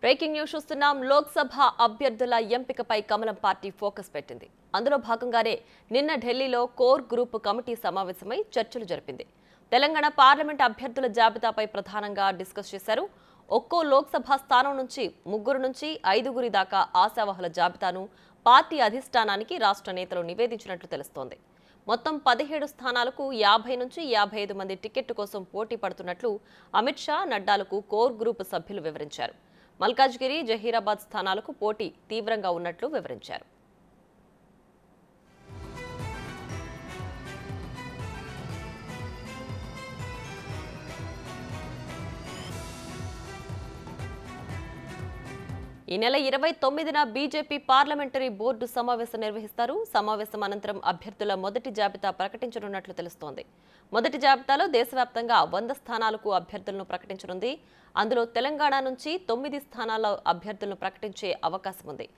Breaking news చూస్తున్నాం. లోక్సభ అభ్యర్థుల ఎంపికపై కమలం పార్టీ ఫోకస్ పెట్టింది. అందులో భాగంగానే నిన్న ఢిల్లీలో కోర్ గ్రూప్ కమిటీ సమావేశమై చర్చలు జరిపింది. తెలంగాణ పార్లమెంట్ అభ్యర్థుల జాబితాపై ప్రధానంగా డిస్కస్ చేశారు. ఒక్కో లోక్సభ స్థానం నుంచి 3 నుంచి 5 దాకా ఆశావహుల జాబితాను పార్టీ అధిష్టానానికి రాష్ట్ర నేతలు నివేదించినట్లు తెలుస్తోంది. మొత్తం 17 స్థానాలకు 50 నుంచి 55 మంది టికెట్ కోసం పోటీ పడుతున్నట్లు అమిత్ షా, నడ్డాలకు కోర్ గ్రూప్ సభ్యులు వివరించారు. మల్కాజ్గిరి, జహీరాబాద్ స్థానాలకు పోటీ తీవ్రంగా ఉన్నట్లు వివరించారు. ఈ నెల 29న బీజేపీ పార్లమెంటరీ బోర్డు సమావేశం నిర్వహిస్తారు. సమావేశం అనంతరం అభ్యర్థుల మొదటి జాబితా ప్రకటించనున్నట్లు తెలుస్తోంది. మొదటి జాబితాలో దేశవ్యాప్తంగా 100 స్థానాలకు అభ్యర్థులను ప్రకటించనుంది. అందులో తెలంగాణ నుంచి 9 స్థానాల అభ్యర్థులను ప్రకటించే అవకాశం ఉంది.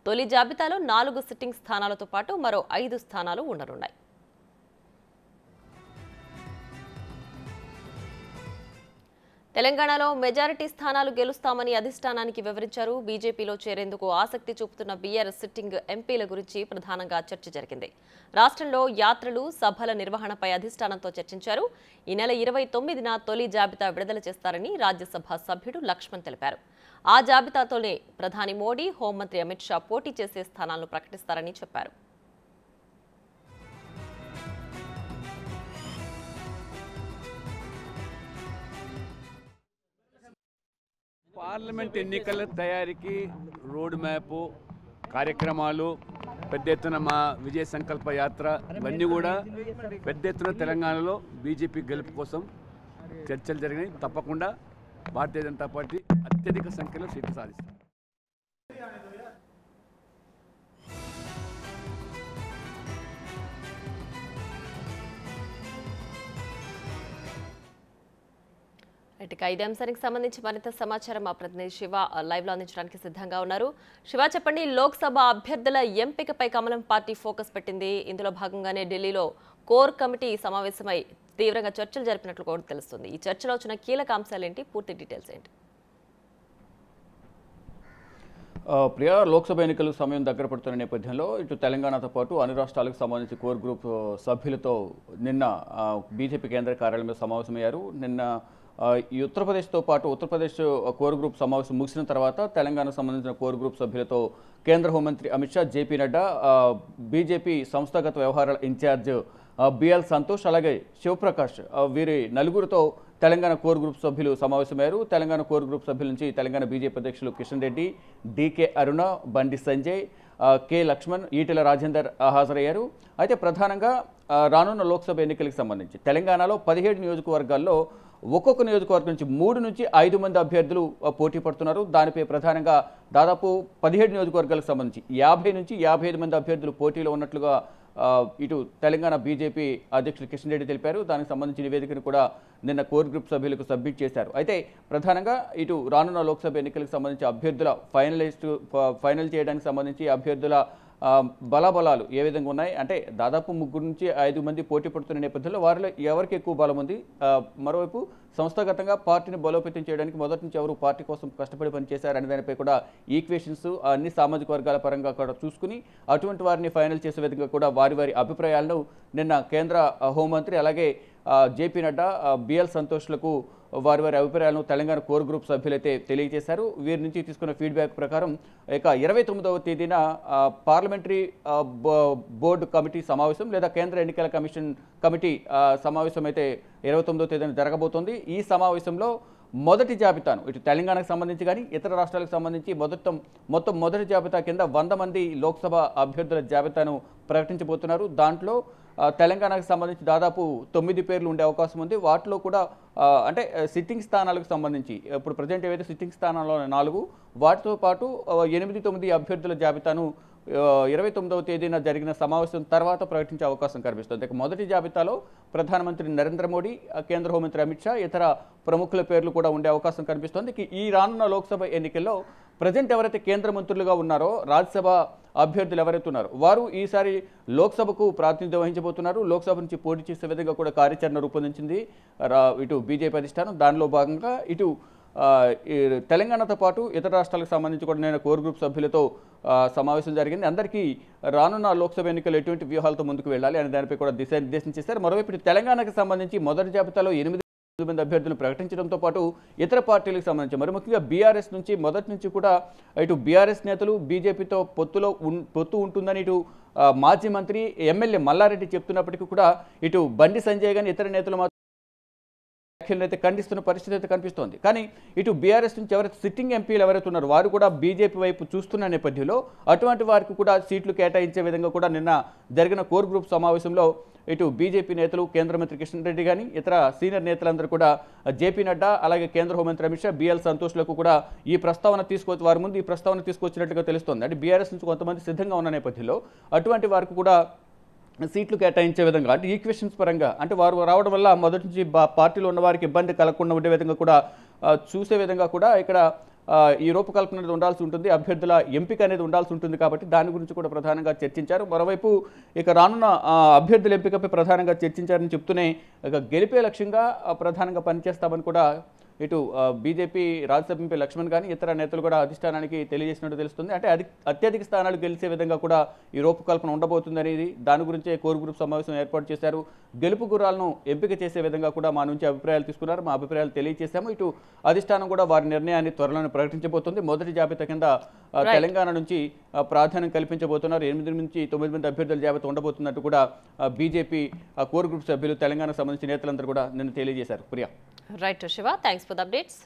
తొలి జాబితాలో 4 సిట్టింగ్ స్థానాలతో పాటు మరో 5 స్థానాలు ఉండనున్నాయి. తెలంగాణలో మెజారిటీ స్థానాలు గెలుస్తామని అధిష్టానానికి వివరించారు. బీజేపీలో చేరేందుకు ఆసక్తి చూపుతున్న బీఆర్ఎస్ సిట్టింగ్ ఎంపీల గురించి ప్రధానంగా చర్చ జరిగింది. రాష్ట్రంలో యాత్రలు, సభల నిర్వహణపై అధిష్టానంతో చర్చించారు. ఈ నెల 29న తొలి జాబితా విడుదల చేస్తారని రాజ్యసభ సభ్యుడు లక్ష్మణ్ తెలిపారు. ఆ జాబితాతోనే ప్రధాని మోడీ, హోంమంత్రి అమిత్ షా పోటీ చేసే స్థానాలను ప్రకటిస్తారని చెప్పారు. పార్లమెంట్ ఎన్నికల తయారీకి రోడ్ మ్యాప్, కార్యక్రమాలు, పెద్ద ఎత్తున మా విజయ సంకల్ప యాత్ర ఇవన్నీ కూడా పెద్ద ఎత్తున తెలంగాణలో బీజేపీ గెలుపు కోసం చర్చలు జరిగినాయి. తప్పకుండా భారతీయ జనతా పార్టీ అత్యధిక సంఖ్యలో సీట్లు సాధిస్తుంది. ఇక ఇదే అంశానికి సంబంధించి మరింత సమాచారం మా ప్రతినిధి శివ లైవ్ లో అందించడానికి సిద్ధంగా ఉన్నారు. శివ, చెప్పండి, లోక్సభ అభ్యర్థుల ఎంపికపై కమలం పార్టీ ఫోకస్ పెట్టింది. ఇందులో భాగంగానే ఢిల్లీలో కోర్ కమిటీ సమావేశమై తీవ్రంగా చర్చలు జరిపినట్లు కూడా తెలుస్తుంది. ఈ చర్చలో వచ్చిన కీలక అంశాలు ఏంటి? పూర్తి డీటెయిల్స్ ఏంటి? ప్రియా, లోక్సభ ఎన్నికలు సమయం దగ్గర పడుతున్న నేపథ్యంలో ఇటు తెలంగాణతో పాటు అన్ని రాష్ట్రాలకు సంబంధించి కోర్ గ్రూప్ సభ్యులతో నిన్న బీజేపీ కేంద్ర కార్యాలయంలో సమావేశమయ్యారు. నిన్న ఈ ఉత్తరప్రదేశ్తో పాటు ఉత్తరప్రదేశ్ కోర్ గ్రూప్ సమావేశం ముగిసిన తర్వాత తెలంగాణకు సంబంధించిన కోర్ గ్రూప్ సభ్యులతో కేంద్ర హోంమంత్రి అమిత్ షా, జేపీ నడ్డా, బీజేపీ సంస్థాగత వ్యవహారాల ఇన్ఛార్జ్ బిఎల్ సంతోష్, అలాగే శివప్రకాష్, వీరి నలుగురితో తెలంగాణ కోర్ గ్రూప్ సభ్యులు సమావేశమయ్యారు. తెలంగాణ కోర్ గ్రూప్ సభ్యుల నుంచి తెలంగాణ బీజేపీ అధ్యక్షులు కిషన్ రెడ్డి, డీకే అరుణ, బండి సంజయ్, కె లక్ష్మణ్, ఈటెల రాజేందర్ హాజరయ్యారు. అయితే ప్రధానంగా రానున్న లోక్సభ ఎన్నికలకు సంబంధించి తెలంగాణలో 17 నియోజకవర్గాల్లో ఒక్కొక్క నియోజకవర్గం నుంచి 3 నుంచి 5 మంది అభ్యర్థులు పోటీ పడుతున్నారు. దానిపై ప్రధానంగా దాదాపు 17 నియోజకవర్గాలకు సంబంధించి 50 నుంచి 55 మంది అభ్యర్థులు పోటీలో ఉన్నట్లుగా ఇటు తెలంగాణ బీజేపీ అధ్యక్షులు కిషన్ రెడ్డి తెలిపారు. దానికి సంబంధించిన నివేదికను కూడా నిన్న కోర్ గ్రూప్ సభ్యులకు సబ్మిట్ చేశారు. అయితే ప్రధానంగా ఇటు రానున్న లోక్సభ ఎన్నికలకు సంబంధించి అభ్యర్థుల ఫైనల్ చేయడానికి సంబంధించి అభ్యర్థుల బలాబలాలు ఏ విధంగా ఉన్నాయి అంటే దాదాపు 3 నుంచి 5 మంది పోటీ పడుతున్న నేపథ్యంలో వారిలో ఎవరికి ఎక్కువ బలం ఉంది, మరోవైపు సంస్థాగతంగా పార్టీని బలోపేతం చేయడానికి మొదటి నుంచి ఎవరు పార్టీ కోసం కష్టపడి పనిచేశారు అనే దానిపై కూడా ఈక్వేషన్స్ అన్ని సామాజిక వర్గాల పరంగా కూడా చూసుకుని అటువంటి వారిని ఫైనల్ చేసే విధంగా కూడా వారి అభిప్రాయాలను నిన్న కేంద్ర హోంమంత్రి అలాగే జేపీ నడ్డా, బిఎల్ సంతోష్లకు వారి అభిప్రాయాలను తెలంగాణ కోర్ గ్రూప్ సభ్యులైతే తెలియజేశారు. వీరి నుంచి తీసుకున్న ఫీడ్బ్యాక్ ప్రకారం ఇక 29వ తేదీన పార్లమెంటరీ బోర్డు కమిటీ సమావేశం లేదా కేంద్ర ఎన్నికల కమిటీ సమావేశం అయితే 29వ తేదీన జరగబోతోంది. ఈ సమావేశంలో మొదటి జాబితాను ఇటు తెలంగాణకు సంబంధించి కానీ ఇతర రాష్ట్రాలకు సంబంధించి మొత్తం మొదటి జాబితా కింద 100 మంది లోక్సభ అభ్యర్థుల జాబితాను ప్రకటించబోతున్నారు. దాంట్లో తెలంగాణకు సంబంధించి దాదాపు 9 పేర్లు ఉండే అవకాశం ఉంది. వాటిలో కూడా అంటే సిట్టింగ్ స్థానాలకు సంబంధించి ఇప్పుడు ప్రజెంట్ ఏవైతే సిట్టింగ్ స్థానాల్లో 4 వాటితో పాటు 8-9 అభ్యర్థుల జాబితాను 29వ తేదీన జరిగిన సమావేశం తర్వాత ప్రకటించే అవకాశం కనిపిస్తుంది. ఇక మొదటి జాబితాలో ప్రధానమంత్రి నరేంద్ర మోడీ, కేంద్ర హోంమంత్రి అమిత్ షా, ఇతర ప్రముఖుల పేర్లు కూడా ఉండే అవకాశం కనిపిస్తుంది. ఈ రానున్న లోక్సభ ఎన్నికల్లో ప్రజెంట్ ఎవరైతే కేంద్ర మంత్రులుగా ఉన్నారో రాజ్యసభ అభ్యర్థులు ఎవరైతే ఉన్నారో వారు ఈసారి లోక్సభకు ప్రాతినిధ్యం వహించబోతున్నారు. లోక్సభ నుంచి పోటీ చేసే విధంగా కూడా కార్యాచరణ రూపొందించింది ఇటు బీజేపీ అధిష్టానం. దానిలో భాగంగా ఇటు ఈ తెలంగాణతో పాటు ఇతర రాష్ట్రాలకు సంబంధించి కూడా నేను కోర్ గ్రూప్ సభ్యులతో సమావేశం జరిగింది. అందరికీ రానున్న లోక్సభ ఎన్నికలు ఎటువంటి వ్యూహాలతో ముందుకు వెళ్ళాలి అనే దానిపై కూడా దిశానిర్దేశం చేశారు. మరోవైపు ఇటు తెలంగాణకు సంబంధించి మొదటి జాబితాలో 8 మంది అభ్యర్థులను ప్రకటించడంతో పాటు ఇతర పార్టీలకు సంబంధించి మరి ముఖ్యంగా బీఆర్ఎస్ నుంచి మొదటి నుంచి కూడా ఇటు బీఆర్ఎస్ నేతలు బీజేపీతో పొత్తు ఉంటుందని ఇటు మాజీ మంత్రి ఎమ్మెల్యే మల్లారెడ్డి చెప్తున్నప్పటికీ కూడా ఇటు బండి సంజయ్ గాని ఇతర నేతలు వ్యాఖ్యలను అయితే ఖండిస్తున్న పరిస్థితి అయితే కనిపిస్తోంది. కానీ ఇటు బీఆర్ఎస్ నుంచి ఎవరైతే సిట్టింగ్ ఎంపీలు ఎవరైతే ఉన్నారో వారు కూడా బీజేపీ వైపు చూస్తున్న నేపథ్యంలో అటువంటి వారికి కూడా సీట్లు కేటాయించే విధంగా కూడా నిన్న జరిగిన కోర్ గ్రూప్ సమావేశంలో ఇటు బీజేపీ నేతలు కేంద్ర మంత్రి కిషన్ రెడ్డి కానీ ఇతర సీనియర్ నేతలందరూ కూడా జేపీ నడ్డా అలాగే కేంద్ర హోంమంత్రి అమిత్ షా బిఎల్ సంతోష్లకు కూడా ఈ ప్రస్తావన వారి ముందు ఈ ప్రస్తావన తీసుకొచ్చినట్టుగా తెలుస్తోంది. అంటే బీఆర్ఎస్ నుంచి కొంతమంది సిద్ధంగా ఉన్న నేపథ్యంలో అటువంటి వారికి కూడా సీట్లు కేటాయించే విధంగా అంటే ఈక్వేషన్స్ పరంగా అంటే వారు రావడం వల్ల మొదటి నుంచి పార్టీలో ఉన్న వారికి ఇబ్బంది కలగకుండా ఉండే విధంగా కూడా చూసే విధంగా కూడా ఇక్కడ ఈ రూపకల్పన అనేది ఉండాల్సి ఉంటుంది, అభ్యర్థుల ఎంపిక అనేది ఉండాల్సి ఉంటుంది. కాబట్టి దాని గురించి కూడా ప్రధానంగా చర్చించారు. మరోవైపు ఇక రానున్న అభ్యర్థుల ఎంపికపై ప్రధానంగా చర్చించారని చెప్తూనే ఇక గెలిపే లక్ష్యంగా ప్రధానంగా పనిచేస్తామని కూడా ఇటు బీజేపీ రాజ్యసభ ఎంపీ లక్ష్మణ్ కానీ ఇతర నేతలు కూడా అధిష్టానానికి తెలియజేసినట్టు తెలుస్తుంది. అంటే అత్యధిక స్థానాలు గెలిచే విధంగా కూడా ఈ రూపకల్పన ఉండబోతుంది అనేది దాని గురించే కోర్ గ్రూప్ సమావేశం ఏర్పాటు చేశారు. గెలుపు గుర్రాలను ఎంపిక చేసే విధంగా కూడా మా నుంచి అభిప్రాయాలు తీసుకున్నారు, మా అభిప్రాయాలు తెలియజేశాము. ఇటు అధిష్టానం కూడా వారి నిర్ణయాన్ని త్వరలోనే ప్రకటించబోతుంది. మొదటి జాబితా కింద తెలంగాణ నుంచి ప్రాధాన్యం కల్పించబోతున్నారు. 8 నుంచి 9 మంది అభ్యర్థుల జాబితా ఉండబోతున్నట్టు కూడా బీజేపీ కోర్ గ్రూప్ సభ్యులు తెలంగాణకు సంబంధించిన నేతలందరూ కూడా నిన్న తెలియజేశారు. Priya. Right, Shiva. Thanks for the updates.